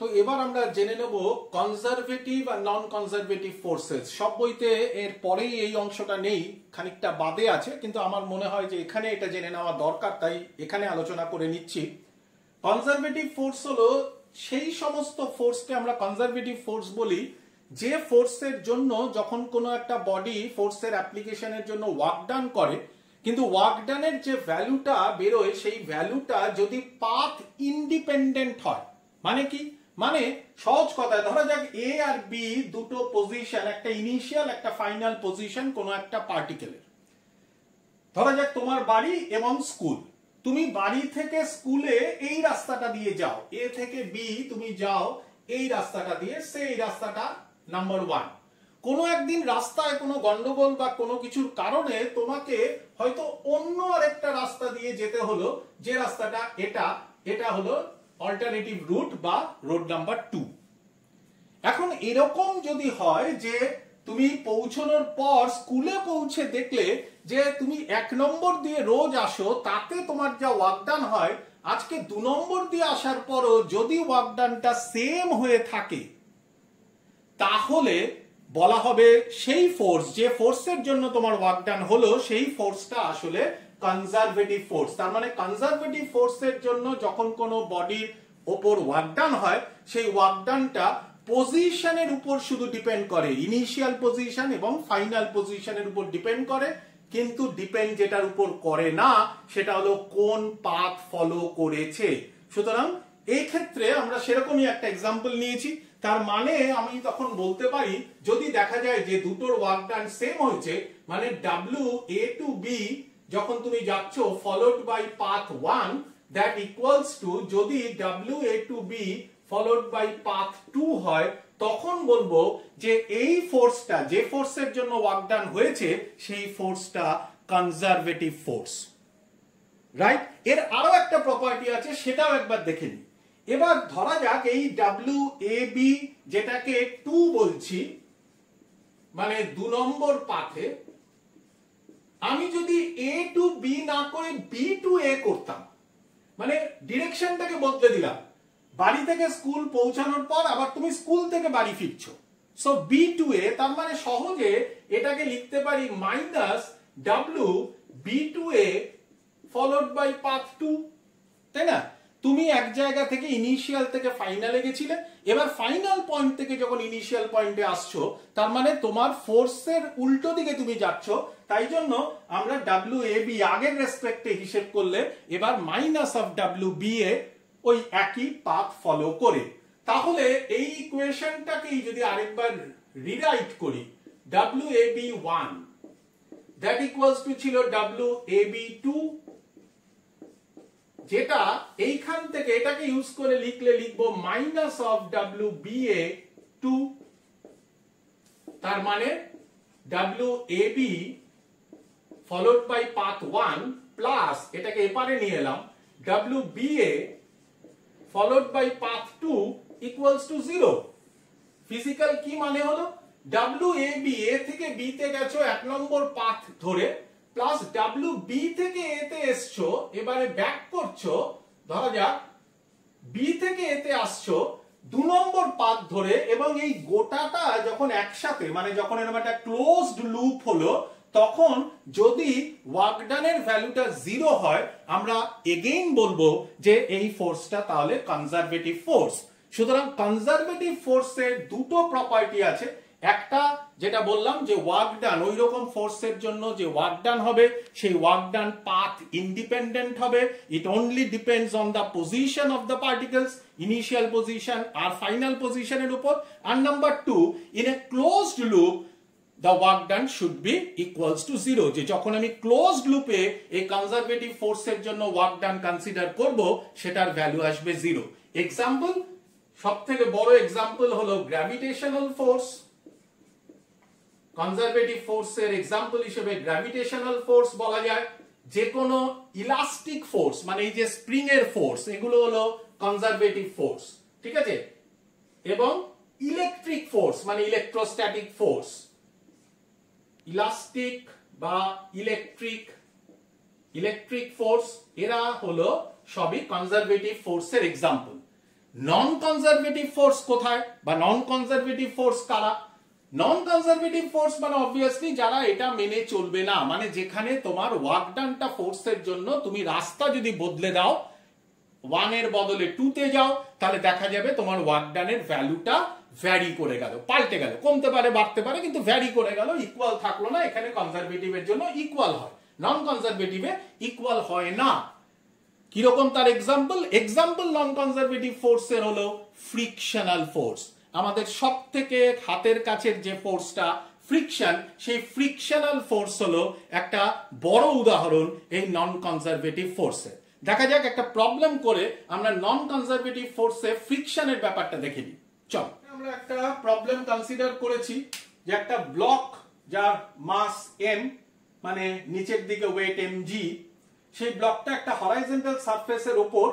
তো এবার আমরা জেনে নেব কনজারভেটিভ আর নন কনজারভেটিভ ফোর্সেস। সব বইতে এর পরেই এই অংশটা নেই, খানিকটা বাদে আছে, কিন্তু আমার মনে হয় যে এখানে এটা জেনে নেওয়া দরকার, তাই এখানে আলোচনা করে নিচ্ছি। কনজারভেটিভ ফোর্স হলো সেই সমস্ত ফোর্সকে আমরা কনজারভেটিভ ফোর্স বলি যে ফোর্সের জন্য যখন কোনো একটা বডি ফোর্সের অ্যাপ্লিকেশনের জন্য ওয়ার্ক ডান করে, কিন্তু ওয়ার্ক ডানের যে ভ্যালুটা বেরোয় সেই ভ্যালুটা যদি পাথ ইন্ডিপেন্ডেন্ট হয়। মানে কি? মানে সহজ কথায় ধরা যাক এ আর বি দুটো পজিশন, একটা ইনিশিয়াল একটা ফাইনাল পজিশন কোনো একটা পার্টিকেলের। ধরা যাক তোমার বাড়ি এবং স্কুল, তুমি বাড়ি থেকে স্কুলে এই রাস্তাটা দিয়ে যাও, এ থেকে বি তুমি যাও এই রাস্তাটা দিয়ে, সেই রাস্তাটা নাম্বার 1। কোনো একদিন রাস্তায় কোনো গন্ডগোল বা কোনো কিছুর কারণে তোমাকে হয়তো অন্য আরেকটা রাস্তা দিয়ে যেতে হলো, যে রাস্তাটা এটা হলো অল্টারনেটিভ রুট বা রোড নাম্বার 2। এখন এরকম যদি হয় যে তুমি পৌঁছানোর পর স্কুলে পৌঁছে দেখলে যে তুমি 1 নম্বর দিয়ে রোজ আসো, তাতে তোমার যা ওয়ার্ক ডান হয় আজকে 2 নম্বর দিয়ে আসার পরও যদি ওয়ার্ক ডানটা সেম হয়ে থাকে, তাহলে বলা হবে সেই ফোর্স, যে ফোর্সের জন্য তোমার ওয়ার্ক ডান হলো, সেই ফোর্সটা আসলে কনজারভেটিভ ফোর্স। তার মানে কনজারভেটিভ ফোর্সের জন্য যখন কোনো বডির ওপর ওয়ার্ক ডান হয়, সেই ওয়ার্ক ডানটা পজিশনের উপর শুধু ডিপেন্ড করে, ইনিশিয়াল পজিশন এবং ফাইনাল পজিশনের উপর ডিপেন্ড করে, কিন্তু ডিপেন্ড যেটার উপর করে না সেটা হলো কোন পাথ ফলো করেছে। সুতরাং এই ক্ষেত্রে আমরা সেরকমই একটা এক্সাম্পল নিয়েছি। তার মানে আমি তখন বলতে পারি, যদি দেখা যায় যে দুটোর ওয়ার্ক ডান সেম হয়েছে, মানে ডাব্লিউ এ টু বি যখন তুমি যাচ্ছ followed by path 1, that equals to যদি W A to B followed by path 2 হয়, তখন বলবো যে এই ফোর্সটা, যে ফোর্সের জন্য ওয়ার্ক ডান হয়েছে, সেই ফোর্সটা কনজারভেটিভ ফোর্স। রাইট? এর আরো একটা প্রপার্টি আছে, সেটাও একবার দেখে নিই। এবার ধরা যাক এই ডাব্লিউ এ বি, যেটাকে 2 বলছি, মানে 2 নম্বর পাথে, আমি যদি এ টু বি না করে বি টু এ করতাম, মানে ডিরেকশনটাকে বদলে দিলাম, বাড়ি থেকে স্কুল পৌঁছানোর পর আবার তুমি স্কুল থেকে বাড়ি ফিরছো, সো বি টু এ, তার মানে সহজে এটাকে লিখতে পারি minus W B to A followed by path 2, তাই না? তুমি এক জায়গা থেকে ইনিশিয়াল থেকে ফাইনালে গেছিলে, এবার ফাইনাল পয়েন্ট থেকে যখন ইনিশিয়াল পয়েন্টে আসছো, তার মানে তোমার ফোর্সের উল্টো দিকে তুমি যাচ্ছ, তাই জন্য আমরা ডাব্লিউ এ বি আগের রেসপেক্টে হিসেব করলে এবার মাইনাস অফ ডাব্লিউ বি এ, ওই একই পাথ ফলো করে। তাহলে এই ইকুয়েশনটাকেই যদি আরেকবার রিরাইট করি, W A B 1 that equals to ছিল ডাব্লিউ এ বি 2, যেটা এইখান থেকে এটাকে ইউজ করে লিখলে লিখবো minus of W B A 2। তার মানে W A B followed by path 1 plus এটাকে এপারে নিয়ে এলাম W B A followed by path 2 equals to 0। Physical কি মানে হলো, ডাব্লিউ এ বি, এ থেকে বি তে গেছো 1 নম্বর পাথ ধরে, প্লাস ডাব্লিউ বি থেকে এ তে এসছো, এবারে ব্যাক করছো, ধরা যাক বি থেকে এ তে আসছো 2 নম্বর পাথ ধরে, এবং এই গোটাটা যখন একসাথে, মানে যখন এরকম একটা ক্লোজড লুপ হলো, তখন যদি ওয়ার্ক ডানের ভ্যালুটা 0 হয়, আমরা এগেইন বলবো যে এই ফোর্সটা তাহলে কনজারভেটিভ ফোর্স। সুতরাং কনজারভেটিভ ফোর্সের দুটো প্রপার্টি আছে, একটা যেটা বললাম যে ওয়ার্ক ডান, ওই রকম ফোর্সের জন্য যে ওয়ার্ক ডান হবে সেই ওয়ার্ক ডান পাথ ইন্ডিপেন্ডেন্ট হবে, it only depends on the position of the particles, initial position আর ফাইনাল পজিশনের উপর। আর number 2, in a closed loop the work done should be equals to 0, যে যখন আমি ক্লোজড লুপে এই কনজারভেটিভ ফোর্সের জন্য ওয়ার্ক ডান কনসিডার করব, সেটার ভ্যালু আসবে 0। এক্সাম্পল, সবথেকে বড় এক্সাম্পল হলো গ্র্যাভিটেশনাল ফোর্স। কনজারভেটিভ ফোর্সের এক্সাম্পল হিসেবে গ্র্যাভিটেশনাল ফোর্স বলা যায়, যে কোনো ইলাস্টিক ফোর্স, মানে এই যে স্প্রিং এর ফোর্স, এগুলো হলো কনজারভেটিভ ফোর্স, ঠিক আছে? এবং ইলেকট্রিক ফোর্স মানে ইলেকট্রোস্ট্যাটিক ফোর্স, ইলাস্টিক বা ইলেকট্রিক ফোর্স, এরা হলো সবই কনজারভেটিভ ফোর্সের এক্সাম্পল। নন কনজারভেটিভ ফোর্স কোথায় বা নন কনজারভেটিভ ফোর্স কারা? নন কনজারভেটিভ ফোর্স মানে অবভিয়াসলি যারা এটা মেনে চলবে না, মানে যেখানে তোমার ওয়ার্ক ডানটা ফোর্সের জন্য তুমি রাস্তা যদি বদলে দাও, 1 এর বদলে 2 তে যাও, তাহলে দেখা যাবে তোমার ওয়ার্ক ডানের ভ্যালুটা ভ্যারি করে গেল, পাল্টে গেল, কমতে পারে বাড়তে পারে, কিন্তু ভ্যারি করে গেল, ইকুয়াল থাকলো না। এখানে কনজারভেটিভের জন্য ইকুয়াল হয়, নন কনজারভেটিভে ইকুয়াল হয় না। কিরকম তার এক্সাম্পল নন কনজারভেটিভ ফোর্সের হলো ফ্রিকশনাল ফোর্স। আমাদের সব থেকে হাতের কাছের যে ফোর্সটা ফ্রিকশন, সেই ফ্রিকশনাল ফোর্স হলো একটা বড় উদাহরণ এই নন কনজারভেটিভ ফোর্সের। দেখা যাক একটা প্রবলেম করে আমরা নন কনজারভেটিভ ফোর্সে ফ্রিকশনের ব্যাপারটা দেখে নিই। চল, আমরা একটা প্রবলেম কনসিডার করেছি যে একটা ব্লক যার মাস m, মানে নিচের দিকে ওয়েট mg, সেই ব্লকটা একটা হরাইজন্টাল সারফেসের উপর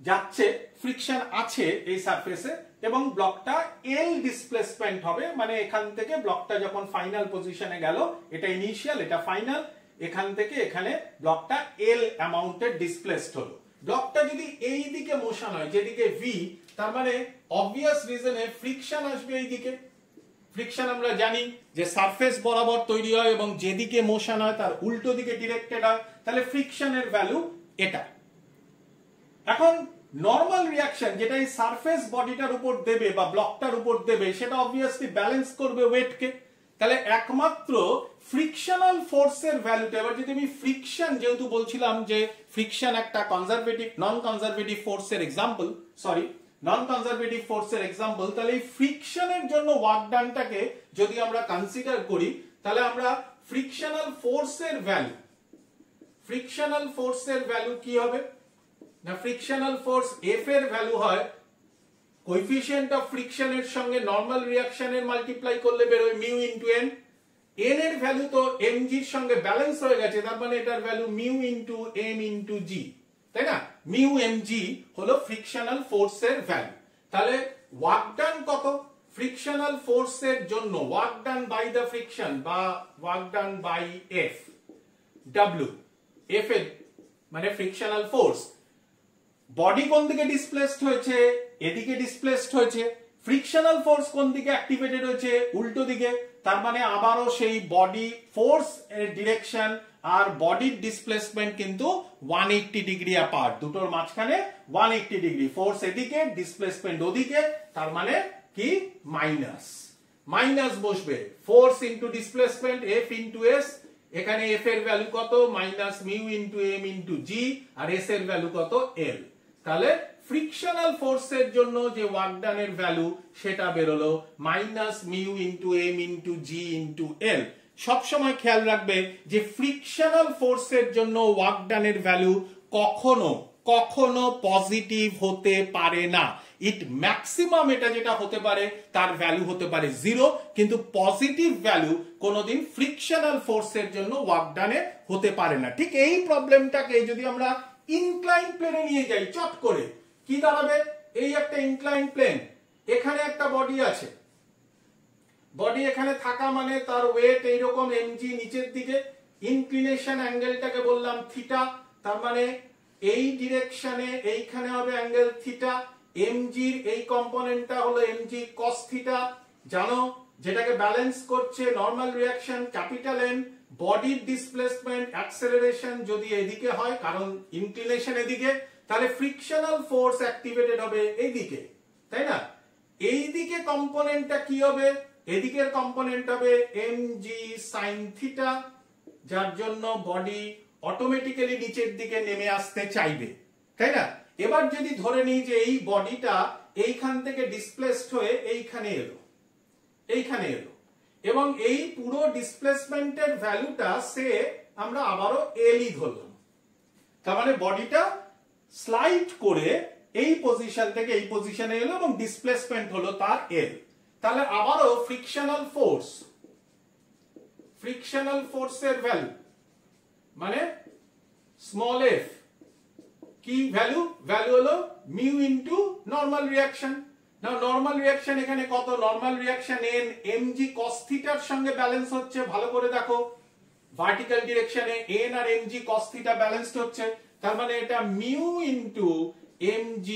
যাচ্ছে, ফ্রিকশন আছে এই সারফেসে, এবং ব্লকটা এল ডিসপ্লেসমেন্ট হবে, মানে এখান থেকে ব্লকটা যখন ফাইনাল পজিশনে গেল, এটা ইনিশিয়াল এটা ফাইনাল, এখান থেকে এখানে ব্লকটা এল অ্যামাউন্টের ডিসপ্লেসড হলো। ব্লকটা যদি এই দিকে মোশন হয়, যেদিকে ভি, তার মানে অবভিয়াস রিজনে ফ্রিকশন আসবে এই দিকে। ফ্রিকশন আমরা জানি যে সারফেস বরাবর তৈরি হয় এবং যেদিকে মোশন হয় তার উল্টো দিকে ডিরেক্টেড হয়, তাহলে ফ্রিকশনের ভ্যালু এটা। এখন নর্মাল রিয়াকশন যেটা এই সারফেস বডিটার উপর দেবে বা ব্লকটার উপর দেবে, সেটা অবভিয়াসলি ব্যালেন্স করবে ওয়েটকে। তাহলে একমাত্র ফ্রিকশনাল ফোর্সের ভ্যালুটা, এবার যদি আমি ফ্রিকশন, যেহেতু বলছিলাম যে ফ্রিকশন একটা কনজারভেটিভ নন কনজারভেটিভ ফোর্সের এক্সাম্পল, নন কনজারভেটিভ ফোর্সের এক্সাম্পল, তাহলে এই ফ্রিকশনের জন্য ওয়ার্ক ডানটাকে যদি আমরা কনসিডার করি, তাহলে আমরা ফ্রিকশনাল ফোর্সের ভ্যালু কি হবে না, ফ্রিকশনাল ফোর্স এফ এর ভ্যালু হয় কোএফিশিয়েন্ট অফ ফ্রিকশনের সঙ্গে নরমাল রিঅ্যাকশনের মাল্টিপ্লাই করলে বের হয় মিউ ইনটু এন। এন এর ভ্যালু তো mg এর সঙ্গে ব্যালেন্স হয়ে গেছে, তার মানে এটার value mu into m into G, তাই না? মিউ mg হলো ফ্রিকশনাল ফোর্সের ভ্যালু। তাহলে ওয়ার্ক ডান কত ফ্রিকশনাল ফোর্সের জন্য, work done by the friction বা work done by F, W, F এর মানে ফ্রিকশনাল ফোর্স। বডি কোন দিকে ডিসপ্লেসড হয়েছে, এদিকে ডিসপ্লেসড হয়েছে, ফ্রিকশনাল ফোর্স কোন দিকে অ্যাক্টিভেটেড হয়েছে, উল্টো দিকে, তার মানে আবারও সেই বডি ফোর্স এর ডিরেকশন আর বডির ডিসপ্লেসমেন্ট কিন্তু 180 ডিগ্রি অ্যাপার্ট, দুটোর মাঝখানে 180 ডিগ্রি, ফোর্স এদিকে ডিসপ্লেসমেন্ট ওদিকে, তার মানে কি মাইনাস বসবে, force into displacement F into S, এখানে এফ এর ভ্যালু কত minus mu into M into G, আর এস এর ভ্যালু কত এল। তাহলে ফ্রিকশনাল ফোর্সের জন্য যে ওয়ার্ক ডানের ভ্যালু সেটা বেরোলো minus mu into M into G into L. সবসময় খেয়াল রাখবে যে ফ্রিকশনাল ফোর্সের জন্য ওয়ার্ক ডানের ভ্যালু কখনো পজিটিভ হতে পারে না। ইট ম্যাক্সিমাম এটা যেটা হতে পারে তার ভ্যালু হতে পারে 0, কিন্তু পজিটিভ ভ্যালু কোনোদিন ফ্রিকশনাল ফোর্সের জন্য ওয়ার্ক ডানে হতে পারে না। ঠিক এই প্রবলেমটাকে যদি আমরা ইনক্লাইন প্লেনে নিয়ে যাই, চট করে কি দাঁড়াবে, এই একটা ইনক্লাইন প্লেন, এখানে একটা বডি আছে, বডি এখানে থাকা মানে তার ওয়েট এইরকম mg নিচের দিকে, ইনক্লিনেশন অ্যাঙ্গেলটাকে বললাম থিটা, তার মানে এই ডিরেকশনে এইখানে হবে অ্যাঙ্গেল থিটা, mg এর এই কম্পোনেন্টটা হলো mg cos থিটা, জানো যেটাকে ব্যালেন্স করছে নরমাল রিঅ্যাকশন ক্যাপিটাল N, বডির ডিসপ্লেসমেন্ট অ্যাক্সেলারেশন যদি এদিকে হয় কারণ ইনক্লিনেশন এদিকে, তাহলে ফ্রিকশনাল ফোর্স অ্যাক্টিভেটেড হবে এইদিকে, তাই না? এইদিকে কম্পোনেন্টটা কি হবে, এদিকের কম্পোনেন্ট হবে mg sin থিটা, যার জন্য বডি অটোমেটিক্যালি নিচের দিকে নেমে আসতে চাইবে, তাই না? এবার যদি ধরে নিই যে এই বডিটা এইখান থেকে ডিসপ্লেসড হয়ে এইখানে এলো এবং এই পুরো ডিসপ্লেসমেন্টের ভ্যালুটা সে আমরা আবারও এলই ধরলাম, তার মানে বডিটা স্লাইড করে এই পজিশন থেকে এই পজিশনে এলো এবং ডিসপ্লেসমেন্ট হলো তার এল। তাহলে আবারও ফ্রিকশনাল ফোর্সের ভ্যালু মানে স্মল এফ, কি ভ্যালু হলো মিউ ইনটু নরমাল রিঅ্যাকশন। না নরমাল রিঅ্যাকশন এখানে কত, normal reaction n mg cos থিটার সঙ্গে ব্যালেন্স হচ্ছে, ভালো করে দেখো ভার্টিক্যাল ডিরেকশনে n আর mg cos থিটা ব্যালেন্সড হচ্ছে, তার মানে এটা mu into mg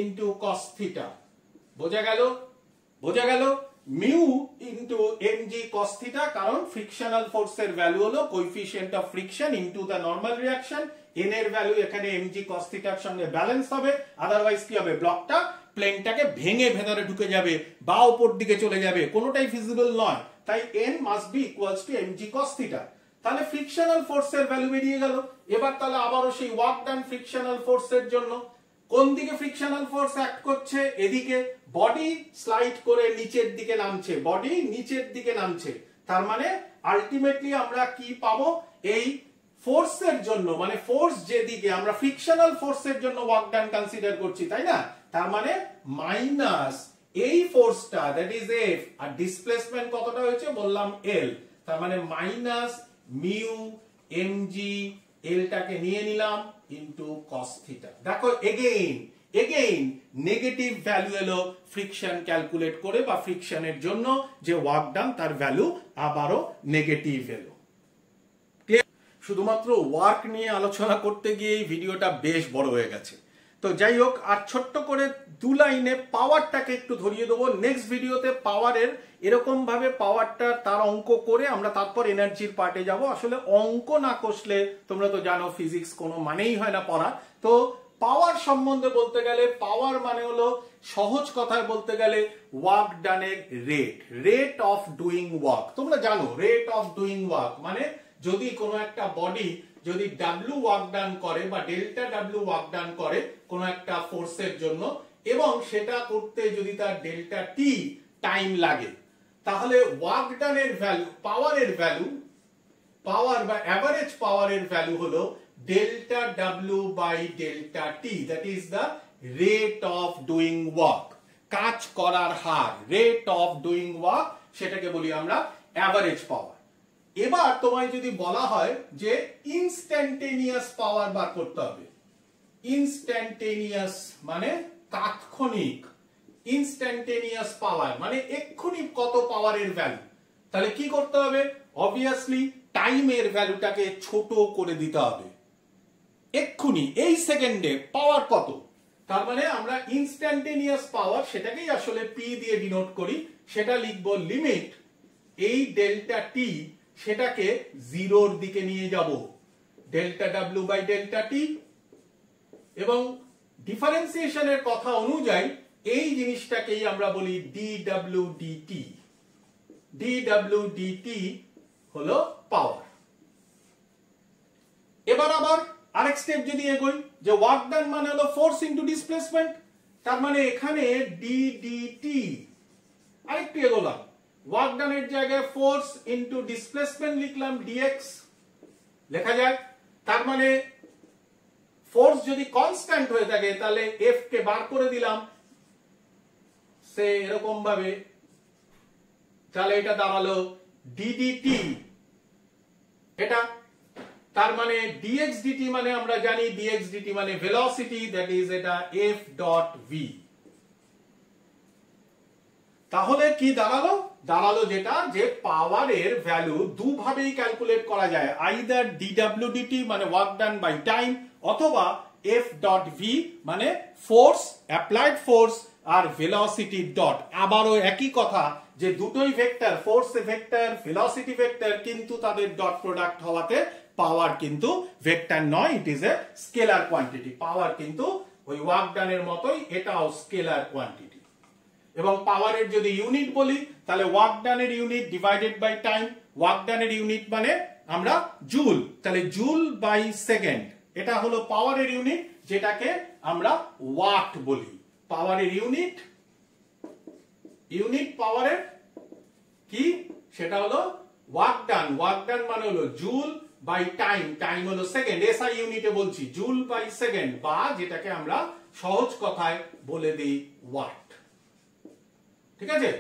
into cos theta. বোঝা গেল? বোঝা গেল? Mu into mg cos theta, কারণ ফ্রিকশনাল ফোর্সের ভ্যালু হলো coefficient of friction into the normal reaction. n এর ভ্যালু এখানে mg cos থিটার সঙ্গে ব্যালেন্স হবে, আদারওয়াইজ কি হবে, ব্লকটা প্লেনটাকে ভেঙে ভেতরে ঢুকে যাবে বা উপর দিকে চলে যাবে, কোনোটাই ফিজিবল নয়। তাই n must be equals to mg cos theta. তাহলে ফ্রিকশনাল ফোর্সের ভ্যালু বেরিয়ে গেল। এবার তাহলে আবারও সেই ওয়ার্ক ডান ফ্রিকশনাল ফোর্সের জন্য কোন দিকে ফ্রিকশনাল ফোর্স অ্যাক্ট করছে, এদিকে। বডি স্লাইড করে নিচের দিকে নামছে, বডি নিচের দিকে নামছে, তার মানে আলটিমেটলি আমরা কি পাবো, এই ফোর্সের জন্য, মানে ফোর্স যেদিকে, আমরা ফ্রিকশনাল ফোর্সের জন্য ওয়ার্ক ডান কনসিডার করছি, তাই না? তার মানে মাইনাস এই ফোর্সটা, দ্যাট ইজ এফ, আর ডিসপ্লেসমেন্ট কতটা হয়েছে বললাম এল, তার মানে মাইনাস মিউ এমজি, এলটাকে নিয়ে নিলাম ইন্টু কস থিটা। দেখো এগেইন নেগেটিভ ভ্যালু এলো ফ্রিকশন ক্যালকুলেট করে, বা ফ্রিকশনের জন্য যে ওয়ার্ক ডান তার ভ্যালু আবারও নেগেটিভ এলো। শুধুমাত্র ওয়ার্ক নিয়ে আলোচনা করতে গিয়ে এই ভিডিওটা বেশ বড় হয়ে গেছে। তো যাই হোক, আর ছোট্ট করে 2 লাইনে পাওয়ারটাকে একটু ধরিয়ে দেবো। নেক্সট ভিডিওতে পাওয়ারের এরকম ভাবে পাওয়ারটা তার অঙ্ক করে আমরা তারপর এনার্জির পার্টে যাব। আসলে অঙ্ক না কষলে তোমরা তো জানো ফিজিক্স কোনো মানেই হয় না পড়া। তো পাওয়ার সম্বন্ধে বলতে গেলে, পাওয়ার মানে হলো সহজ কথায় বলতে গেলে ওয়ার্ক ডানের রেট অফ ডুইং ওয়ার্ক। তোমরা জানো রেট অফ ডুইং ওয়ার্ক মানে যদি কোনো একটা বডি যদি ডাব্লিউ ওয়ার্ক ডান করে বা ডেল্টা ডাব্লিউ ওয়ার্ক ডান করে কোনো একটা ফোর্সের জন্য, এবং সেটা করতে যদি তার ডেল্টা টি টাইম লাগে, তাহলে ওয়ার্ক ডানের ভ্যালু, পাওয়ারের ভ্যালু, পাওয়ার বা অ্যাভারেজ পাওয়ারের ভ্যালু হলো delta W by delta T, that is the rate of doing work, কাজ করার হার, রেট অফ ডুইং ওয়ার্ক, সেটাকে বলি আমরা অ্যাভারেজ পাওয়ার। এবার তোমায় যদি বলা হয় যে ইনস্ট্যান্টেনিয়াস পাওয়ার বার করতে হবে, ইনস্ট্যান্টেনিয়াস মানে তাৎক্ষণিক, ইনস্ট্যান্টেনিয়াস পাওয়ার মানে এক্ষুনি কত পাওয়ারের ভ্যালু, তাহলে কি করতে হবে, অবভিয়াসলি টাইমের ভ্যালুটাকে ছোট করে দিতে হবে। এক্ষুনি এই সেকেন্ডে পাওয়ার কত, তার মানে আমরা ইনস্ট্যান্টেনিয়াস পাওয়ার সেটাকেই আসলে পি দিয়ে ডিনোট করি, সেটা লিখবো লিমিট এই ডেল্টা টি, সেটাকে জিরোর দিকে নিয়ে যাব, ডেল্টা ডাব্লিউ বাই ডেল্টা টি, এবং ডিফারেন্সিয়েশনের কথা অনুযায়ী এই জিনিসটাকেই আমরা বলি ডিডব্লিউ ডিটি, ডিডব্লিউ ডিটি হলো পাওয়ার। এবার আবার আরেক স্টেপ যদি এগোই, যে ওয়ার্ক ডান মানে হলো ফোর্স ইনটু ডিসপ্লেসমেন্ট, তার মানে এখানে ডিডিটি, আরেকটু এগোলাম, ওয়ার্ক ডানের জায়গায় ফোর্স ইনটু ডিসপ্লেসমেন্ট লিখলাম ডিএক্স, লেখা যায়। তার মানে ফোর্স যদি কনস্ট্যান্ট হয়ে থাকে তাহলে এফ কে বার করে দিলাম সে এরকম ভাবে, তাহলে এটা দাঁড়ালো ডিডিটি, এটা তার মানে ডিএক্স ডিটি মানে আমরা জানি ডিএক্স ডিটি মানে ভেলোসিটি, দ্যাট ইজ এটা এফ ডট ভি। তাহলে কি দাঁড়ালো, দাঁড়ালো যেটা যে পাওয়ারের ভ্যালু দুভাবেই ক্যালকুলেট করা যায়, আইদার ডিডব্লিউ ডিটি মানে ওয়ার্ক ডান বাই টাইম, অথবা এফ ডট ভি মানে ফোর্স, অ্যাপ্লাইড ফোর্স, আর ভেলোসিটি ডট। আবারও একই কথা যে দুটোই vector, force vector, velocity vector, কিন্তু তাদের ডট প্রোডাক্ট হওয়াতে পাওয়ার কিন্তু ভেক্টর নয়, it is a scalar quantity. Power কিন্তু ওই ওয়ার্ক ডানের মতোই এটাও স্কেলার কোয়ান্টিটি। এবং পাওয়ারের যদি ইউনিট বলি তাহলে ওয়ার্ক ডানের unit divided by time, work ডানের ইউনিট মানে আমরা জুল, তাহলে জুল বাই সেকেন্ড, এটা হলো পাওয়ারের ইউনিট, যেটাকে আমরা ওয়াট বলি। পাওয়ারের ইউনিট, ইউনিট পাওয়ারের কি, সেটা হলো ওয়ার্ক ডান, ওয়ার্ক ডান মানে হলো জুল বাই টাইম, টাইম হলো সেকেন্ড, এসআই ইউনিটে বলছি জুল বাই সেকেন্ড, বা যেটাকে আমরা সহজ কথায় বলে দিই ওয়াট। ঠিক আছে,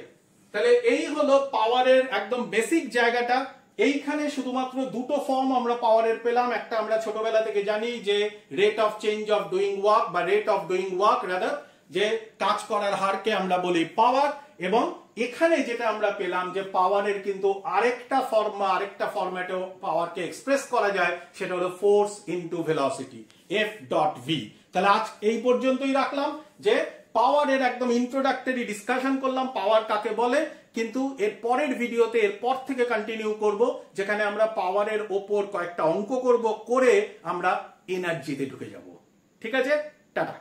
তাহলে এই হলো পাওয়ারের একদম বেসিক জায়গাটা। এইখানে শুধুমাত্র দুটো ফর্ম আমরা পাওয়ারের পেলাম, একটা আমরা ছোটবেলা থেকে জানি যে rate of change of doing work বা rate of doing work rather, যে কাজ করার হারকে আমরা বলি পাওয়ার, এবং এখানে যেটা আমরা পেলাম যে পাওয়ারের কিন্তু আরেকটা ফর্ম, আরেকটা ফরম্যাটেও পাওয়ারকে এক্সপ্রেস করা যায়, সেটা হলো force into velocity, F dot V. তাহলে আজ এই পর্যন্তই রাখলাম, যে পাওয়ারের একদম ইন্ট্রোডাক্টরি ডিসকাশন করলাম, পাওয়ার কাকে বলে, কিন্তু এর পরের ভিডিওতে এরপর থেকে কন্টিনিউ করব, যেখানে আমরা পাওয়ারের ওপর কয়েকটা অঙ্ক করব, করে আমরা এনার্জিতে ঢুকে যাব। ঠিক আছে, টাটা।